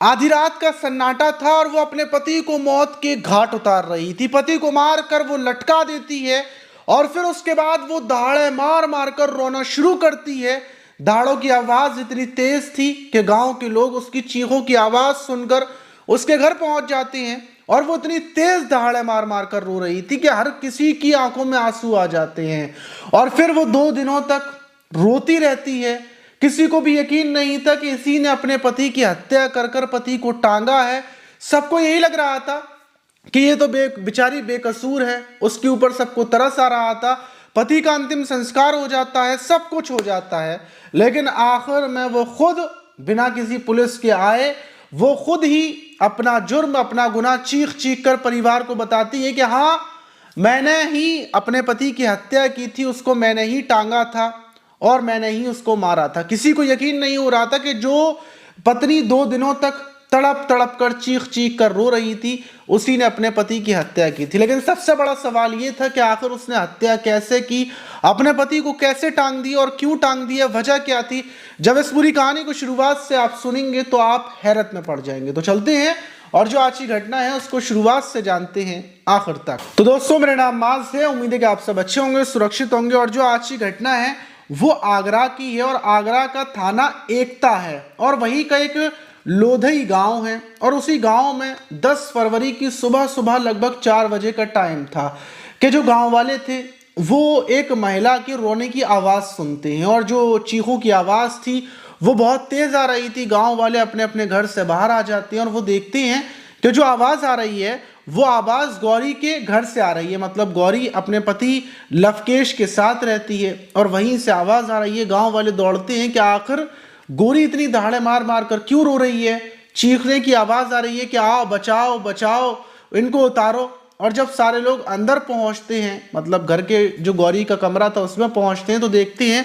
आधी रात का सन्नाटा था और वो अपने पति को मौत के घाट उतार रही थी। पति को मार कर वो लटका देती है और फिर उसके बाद वो दहाड़े मार मार कर रोना शुरू करती है। दहाड़ों की आवाज इतनी तेज थी कि गांव के लोग उसकी चीखों की आवाज सुनकर उसके घर पहुंच जाते हैं और वो इतनी तेज दहाड़े मार मार कर रो रही थी कि हर किसी की आंखों में आंसू आ जाते हैं। और फिर वो 2 दिनों तक रोती रहती है। किसी को भी यकीन नहीं था कि इसी ने अपने पति की हत्या कर कर पति को टांगा है। सबको यही लग रहा था कि ये तो बेचारी बेकसूर है, उसके ऊपर सबको तरस आ रहा था। पति का अंतिम संस्कार हो जाता है, सब कुछ हो जाता है, लेकिन आखिर में वो खुद बिना किसी पुलिस के आए वो खुद ही अपना जुर्म अपना गुनाह चीख चीख कर परिवार को बताती है कि हाँ, मैंने ही अपने पति की हत्या की थी, उसको मैंने ही टांगा था और मैंने ही उसको मारा था। किसी को यकीन नहीं हो रहा था कि जो पत्नी 2 दिनों तक तड़प तड़प कर चीख चीख कर रो रही थी उसी ने अपने पति की हत्या की थी। लेकिन सबसे बड़ा सवाल यह था कि आखिर उसने हत्या कैसे की, अपने पति को कैसे टांग दिया और क्यों टांग दिया, वजह क्या थी। जब इस पूरी कहानी को शुरुआत से आप सुनेंगे तो आप हैरत में पड़ जाएंगे। तो चलते हैं और जो आज की घटना है उसको शुरुआत से जानते हैं आखिर तक। तो दोस्तों, मेरा नाम माज है, उम्मीद है कि आप सब अच्छे होंगे, सुरक्षित होंगे। और जो आज की घटना है वो आगरा की है और आगरा का थाना एकता है और वहीं का एक लोधई गांव है। और उसी गांव में 10 फरवरी की सुबह सुबह लगभग 4 बजे का टाइम था कि जो गांव वाले थे वो एक महिला के रोने की आवाज़ सुनते हैं और जो चीखों की आवाज़ थी वो बहुत तेज़ आ रही थी। गांव वाले अपने अपने घर से बाहर आ जाते हैं और वो देखते हैं कि जो आवाज़ आ रही है वो आवाज़ गौरी के घर से आ रही है। मतलब गौरी अपने पति लवकेश के साथ रहती है और वहीं से आवाज़ आ रही है। गांव वाले दौड़ते हैं कि आखिर गौरी इतनी दहाड़े मार मार कर क्यों रो रही है, चीखने की आवाज़ आ रही है कि आओ बचाओ बचाओ, इनको उतारो। और जब सारे लोग अंदर पहुंचते हैं, मतलब घर के जो गौरी का कमरा था उसमें पहुंचते हैं, तो देखते हैं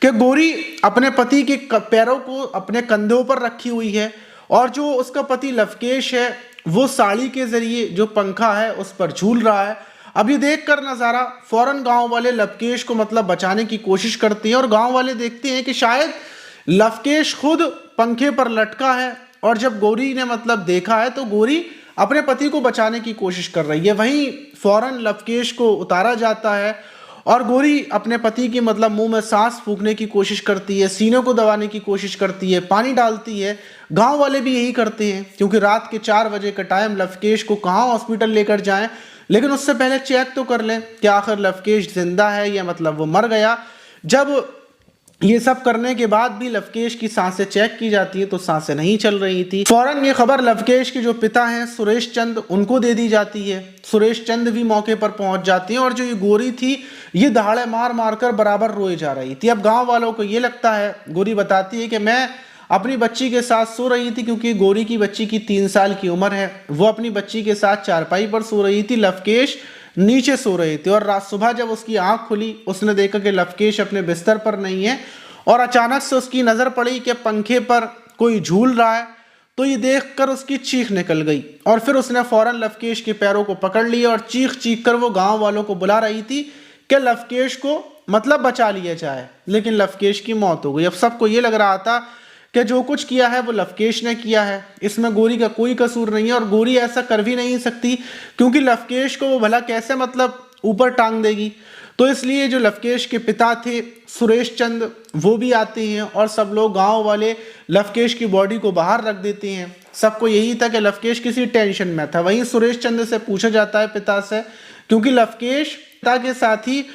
कि गौरी अपने पति के पैरों को अपने कंधों पर रखी हुई है और जो उसका पति लवकेश है वो साड़ी के जरिए जो पंखा है उस पर झूल रहा है। अब ये देख कर नज़ारा फौरन गांव वाले लवकेश को मतलब बचाने की कोशिश करते हैं और गांव वाले देखते हैं कि शायद लवकेश खुद पंखे पर लटका है। और जब गौरी ने मतलब देखा है तो गौरी अपने पति को बचाने की कोशिश कर रही है। वहीं फौरन लवकेश को उतारा जाता है और गौरी अपने पति की मतलब मुंह में सांस फूंकने की कोशिश करती है, सीने को दबाने की कोशिश करती है, पानी डालती है। गांव वाले भी यही करते हैं क्योंकि रात के 4 बजे का टाइम, लवकेश को कहाँ हॉस्पिटल लेकर जाएं, लेकिन उससे पहले चेक तो कर लें कि आखिर लवकेश जिंदा है या मतलब वो मर गया। जब ये सब करने के बाद भी लवकेश की सांसें चेक की जाती है तो सांसें नहीं चल रही थी। फौरन ये खबर लवकेश के जो पिता हैं सुरेश चंद, उनको दे दी जाती है। सुरेश चंद भी मौके पर पहुंच जाती हैं और जो ये गौरी थी ये दहाड़े मार मार कर बराबर रोए जा रही थी। अब गांव वालों को ये लगता है, गौरी बताती है कि मैं अपनी बच्ची के साथ सो रही थी क्योंकि गौरी की बच्ची की 3 साल की उम्र है, वो अपनी बच्ची के साथ चारपाई पर सो रही थी, लवकेश नीचे सो रहे थे। और रात सुबह जब उसकी आंख खुली उसने देखा कि लवकेश अपने बिस्तर पर नहीं है और अचानक से उसकी नज़र पड़ी कि पंखे पर कोई झूल रहा है। तो ये देखकर उसकी चीख निकल गई और फिर उसने फौरन लवकेश के पैरों को पकड़ लिया और चीख चीख कर वो गांव वालों को बुला रही थी कि लवकेश को मतलब बचा लिया जाए। लेकिन लवकेश की मौत हो गई। अब सबको ये लग रहा था कि जो कुछ किया है वो लवकेश ने किया है, इसमें गौरी का कोई कसूर नहीं है और गौरी ऐसा कर भी नहीं सकती क्योंकि लवकेश को वो भला कैसे मतलब ऊपर टांग देगी। तो इसलिए जो लवकेश के पिता थे सुरेश चंद वो भी आते हैं और सब लोग गांव वाले लवकेश की बॉडी को बाहर रख देते हैं। सबको यही था कि लवकेश किसी टेंशन में था। वहीं सुरेश चंद से पूछा जाता है पिता से, क्योंकि लवकेश पिता के साथ ही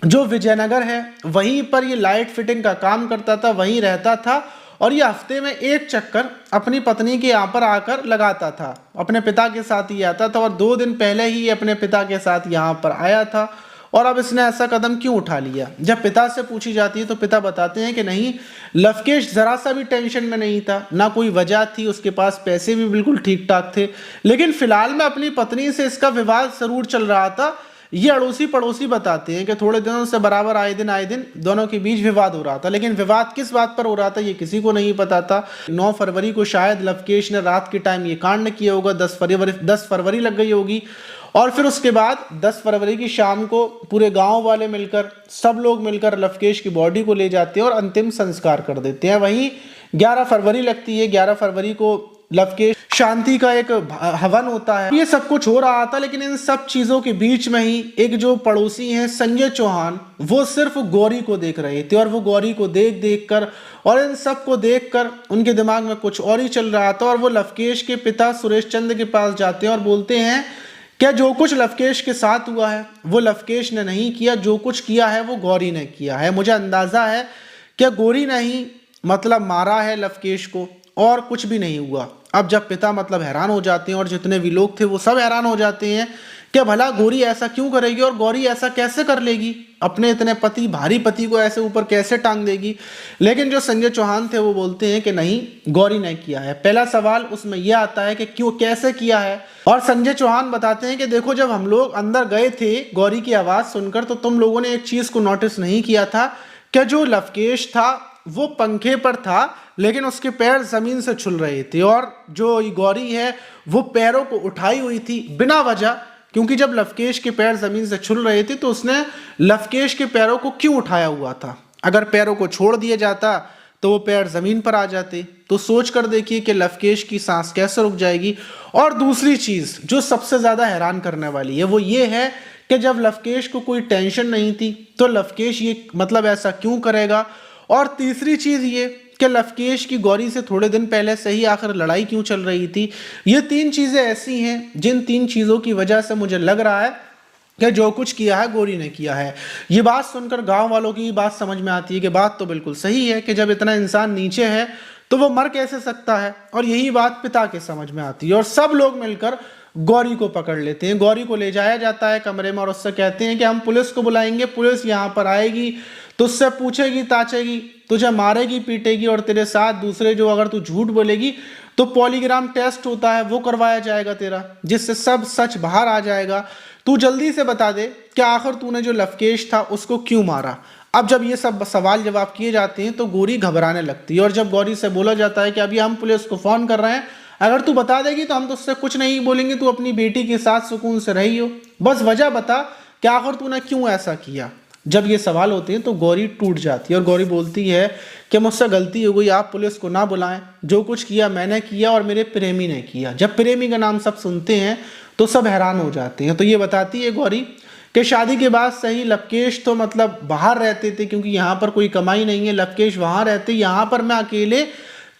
जो विजयनगर है वहीं पर ये लाइट फिटिंग का काम करता था, वहीं रहता था और ये हफ्ते में 1 चक्कर अपनी पत्नी के यहाँ पर आकर लगाता था। अपने पिता के साथ ही आता था और 2 दिन पहले ही अपने पिता के साथ यहाँ पर आया था। और अब इसने ऐसा कदम क्यों उठा लिया? जब पिता से पूछी जाती है तो पिता बताते हैं कि नहीं, लवकेश जरा सा भी टेंशन में नहीं था, ना कोई वजह थी, उसके पास पैसे भी बिल्कुल ठीक ठाक थे, लेकिन फिलहाल में अपनी पत्नी से इसका विवाद जरूर चल रहा था। ये अड़ोसी पड़ोसी बताते हैं कि थोड़े दिनों से बराबर आए दिन दोनों के बीच विवाद हो रहा था, लेकिन विवाद किस बात पर हो रहा था ये किसी को नहीं पता था। 9 फरवरी को शायद लवकेश ने रात के टाइम ये कांड किया होगा, 10 फरवरी लग गई होगी और फिर उसके बाद 10 फरवरी की शाम को पूरे गांव वाले मिलकर, सब लोग मिलकर लवकेश की बॉडी को ले जाते हैं और अंतिम संस्कार कर देते हैं। वहीं 11 फरवरी लगती है। 11 फरवरी को लवकेश शांति का एक हवन होता है, ये सब कुछ हो रहा था। लेकिन इन सब चीजों के बीच में ही एक जो पड़ोसी हैं संजय चौहान, वो सिर्फ गौरी को देख रहे थे और वो गौरी को देख देख कर और इन सब को देख कर उनके दिमाग में कुछ और ही चल रहा था। और वो लवकेश के पिता सुरेश चंद्र के पास जाते हैं और बोलते हैं क्या जो कुछ लवकेश के साथ हुआ है वो लवकेश ने नहीं किया, जो कुछ किया है वो गौरी ने किया है। मुझे अंदाजा है क्या गौरी ने ही मतलब मारा है लवकेश को और कुछ भी नहीं हुआ। अब जब पिता मतलब हैरान हो जाते हैं और जितने भी लोग थे वो सब हैरान हो जाते हैं कि भला गौरी ऐसा क्यों करेगी और गौरी ऐसा कैसे कर लेगी, अपने इतने पति भारी पति को ऐसे ऊपर कैसे टांग देगी। लेकिन जो संजय चौहान थे वो बोलते हैं कि नहीं, गौरी ने किया है। पहला सवाल उसमें यह आता है कि क्यों, कैसे किया है। और संजय चौहान बताते हैं कि देखो जब हम लोग अंदर गए थे गौरी की आवाज सुनकर तो तुम लोगों ने एक चीज को नोटिस नहीं किया था कि जो लवकेश था वो पंखे पर था लेकिन उसके पैर जमीन से छुल रहे थे और जो गौरी है वो पैरों को उठाई हुई थी बिना वजह, क्योंकि जब लवकेश के पैर जमीन से छुल रहे थे तो उसने लवकेश के पैरों को क्यों उठाया हुआ था। अगर पैरों को छोड़ दिया जाता तो वो पैर जमीन पर आ जाते। तो सोच कर देखिए कि लवकेश की सांस कैसे रुक जाएगी। और दूसरी चीज जो सबसे ज्यादा हैरान करने वाली है वो ये है कि जब लवकेश को कोई टेंशन नहीं थी तो लवकेश ये मतलब ऐसा क्यों करेगा। और तीसरी चीज ये कि लवकेश की गौरी से थोड़े दिन पहले से ही आखिर लड़ाई क्यों चल रही थी। ये तीन चीजें ऐसी हैं जिन तीन चीजों की वजह से मुझे लग रहा है कि जो कुछ किया है गौरी ने किया है। ये बात सुनकर गांव वालों की बात समझ में आती है कि बात तो बिल्कुल सही है कि जब इतना इंसान नीचे है तो वो मर कैसे सकता है। और यही बात पिता के समझ में आती है और सब लोग मिलकर गौरी को पकड़ लेते हैं। गौरी को ले जाया जाता है कमरे में और उससे कहते हैं कि हम पुलिस को बुलाएंगे, पुलिस यहाँ पर आएगी, तुझसे पूछेगी ताचेगी, तुझे मारेगी पीटेगी और तेरे साथ दूसरे जो अगर तू झूठ बोलेगी तो पॉलीग्राम टेस्ट होता है वो करवाया जाएगा तेरा, जिससे सब सच बाहर आ जाएगा। तू जल्दी से बता दे कि आखिर तूने जो लवकेश था उसको क्यों मारा। अब जब ये सब सवाल जवाब किए जाते हैं तो गौरी घबराने लगती है और जब गौरी से बोला जाता है कि अभी हम पुलिस को फोन कर रहे हैं, अगर तू बता देगी तो हम तुझसे कुछ नहीं बोलेंगे, तू अपनी बेटी के साथ सुकून से रही हो, बस वजह बता कि आखिर तूने क्यों ऐसा किया। जब ये सवाल होते हैं तो गौरी टूट जाती है और गौरी बोलती है कि मुझसे गलती हो गई, आप पुलिस को ना बुलाएं, जो कुछ किया मैंने किया और मेरे प्रेमी ने किया। जब प्रेमी का नाम सब सुनते हैं तो सब हैरान हो जाते हैं। तो ये बताती है गौरी कि शादी के बाद सही लवकेश तो मतलब बाहर रहते थे क्योंकि यहाँ पर कोई कमाई नहीं है, लवकेश वहाँ रहते, यहाँ पर मैं अकेले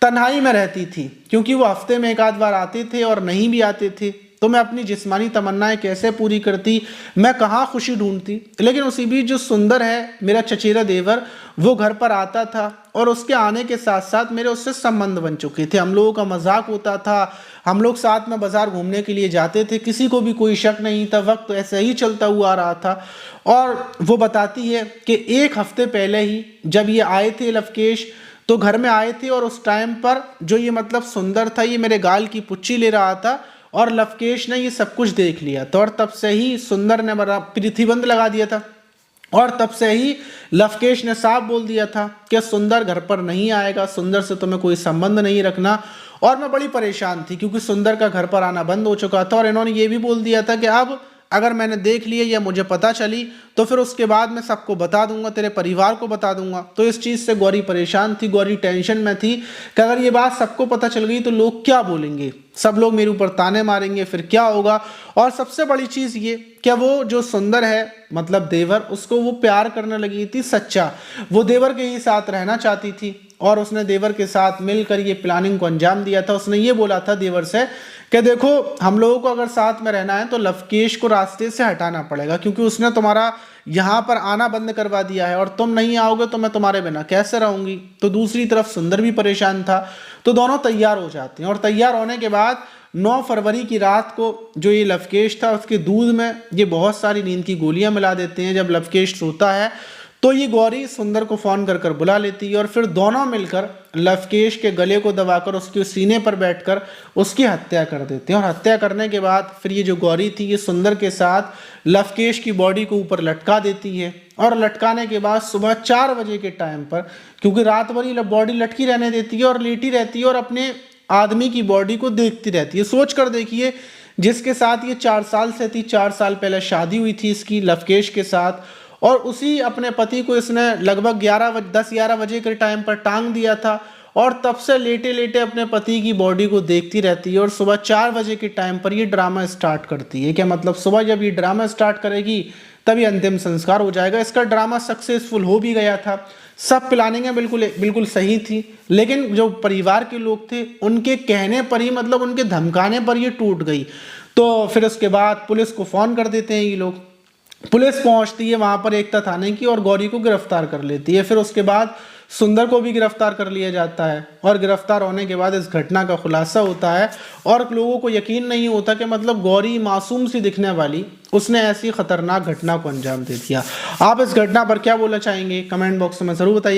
तन्हाई में रहती थी क्योंकि वो हफ्ते में एक आध बार आते थे और नहीं भी आते थे तो मैं अपनी जिस्मानी तमन्नाएं कैसे पूरी करती, मैं कहाँ खुशी ढूंढती। लेकिन उसी बीच जो सुंदर है मेरा चचेरा देवर वो घर पर आता था और उसके आने के साथ साथ मेरे उससे संबंध बन चुके थे। हम लोगों का मजाक होता था, हम लोग साथ में बाजार घूमने के लिए जाते थे, किसी को भी कोई शक नहीं था, वक्त ऐसे ही चलता हुआ आ रहा था। और वो बताती है कि एक हफ्ते पहले ही जब ये आए थे लवकेश तो घर में आए थे और उस टाइम पर जो ये मतलब सुंदर था ये मेरे गाल की पुच्ची ले रहा था और लवकेश ने ये सब कुछ देख लिया था और तब से ही सुंदर ने बड़ा प्रतिबंध लगा दिया था और तब से ही लवकेश ने साफ बोल दिया था कि सुंदर घर पर नहीं आएगा, सुंदर से तुम्हें कोई संबंध नहीं रखना। और मैं बड़ी परेशान थी क्योंकि सुंदर का घर पर आना बंद हो चुका था और इन्होंने ये भी बोल दिया था कि अब अगर मैंने देख लिया या मुझे पता चली तो फिर उसके बाद मैं सबको बता दूंगा, तेरे परिवार को बता दूंगा। तो इस चीज़ से गौरी परेशान थी, गौरी टेंशन में थी कि अगर ये बात सबको पता चल गई तो लोग क्या बोलेंगे, सब लोग मेरे ऊपर ताने मारेंगे, फिर क्या होगा। और सबसे बड़ी चीज़ ये कि वो जो सुंदर है मतलब देवर, उसको वो प्यार करने लगी थी सच्चा, वो देवर के ही साथ रहना चाहती थी और उसने देवर के साथ मिलकर ये प्लानिंग को अंजाम दिया था। उसने ये बोला था देवर से कि देखो हम लोगों को अगर साथ में रहना है तो लवकेश को रास्ते से हटाना पड़ेगा क्योंकि उसने तुम्हारा यहाँ पर आना बंद करवा दिया है और तुम नहीं आओगे तो मैं तुम्हारे बिना कैसे रहूंगी। तो दूसरी तरफ सुंदर भी परेशान था। तो दोनों तैयार हो जाते हैं और तैयार होने के बाद 9 फरवरी की रात को जो ये लवकेश था उसके दूध में ये बहुत सारी नींद की गोलियां मिला देते हैं। जब लवकेश सोता है तो ये गौरी सुंदर को फोन कर कर बुला लेती है और फिर दोनों मिलकर लवकेश के गले को दबाकर उसके सीने पर बैठकर उसकी हत्या कर देते हैं। और हत्या करने के बाद फिर ये जो गौरी थी ये सुंदर के साथ लवकेश की बॉडी को ऊपर लटका देती है और लटकाने के बाद सुबह 4 बजे के टाइम पर, क्योंकि रात भर ये बॉडी लटकी रहने देती है और लेटी रहती है और अपने आदमी की बॉडी को देखती रहती है। सोच कर देखिए जिसके साथ ये 4 साल से थी, 4 साल पहले शादी हुई थी इसकी लवकेश के साथ, और उसी अपने पति को इसने लगभग 10-11 बजे के टाइम पर टांग दिया था और तब से लेटे लेटे अपने पति की बॉडी को देखती रहती है और सुबह 4 बजे के टाइम पर ये ड्रामा स्टार्ट करती है। क्या मतलब सुबह जब ये ड्रामा स्टार्ट करेगी तभी अंतिम संस्कार हो जाएगा। इसका ड्रामा सक्सेसफुल हो भी गया था, सब प्लानिंगें बिल्कुल बिल्कुल सही थी, लेकिन जो परिवार के लोग थे उनके कहने पर ही, मतलब उनके धमकाने पर ये टूट गई। तो फिर उसके बाद पुलिस को फ़ोन कर देते हैं ये लोग। पुलिस पहुंचती है वहां पर एकता थाने की और गौरी को गिरफ्तार कर लेती है। फिर उसके बाद सुंदर को भी गिरफ्तार कर लिया जाता है और गिरफ्तार होने के बाद इस घटना का खुलासा होता है और लोगों को यकीन नहीं होता कि मतलब गौरी मासूम सी दिखने वाली उसने ऐसी खतरनाक घटना को अंजाम दे दिया। आप इस घटना पर क्या बोलना चाहेंगे? कमेंट बॉक्स में ज़रूर बताइए।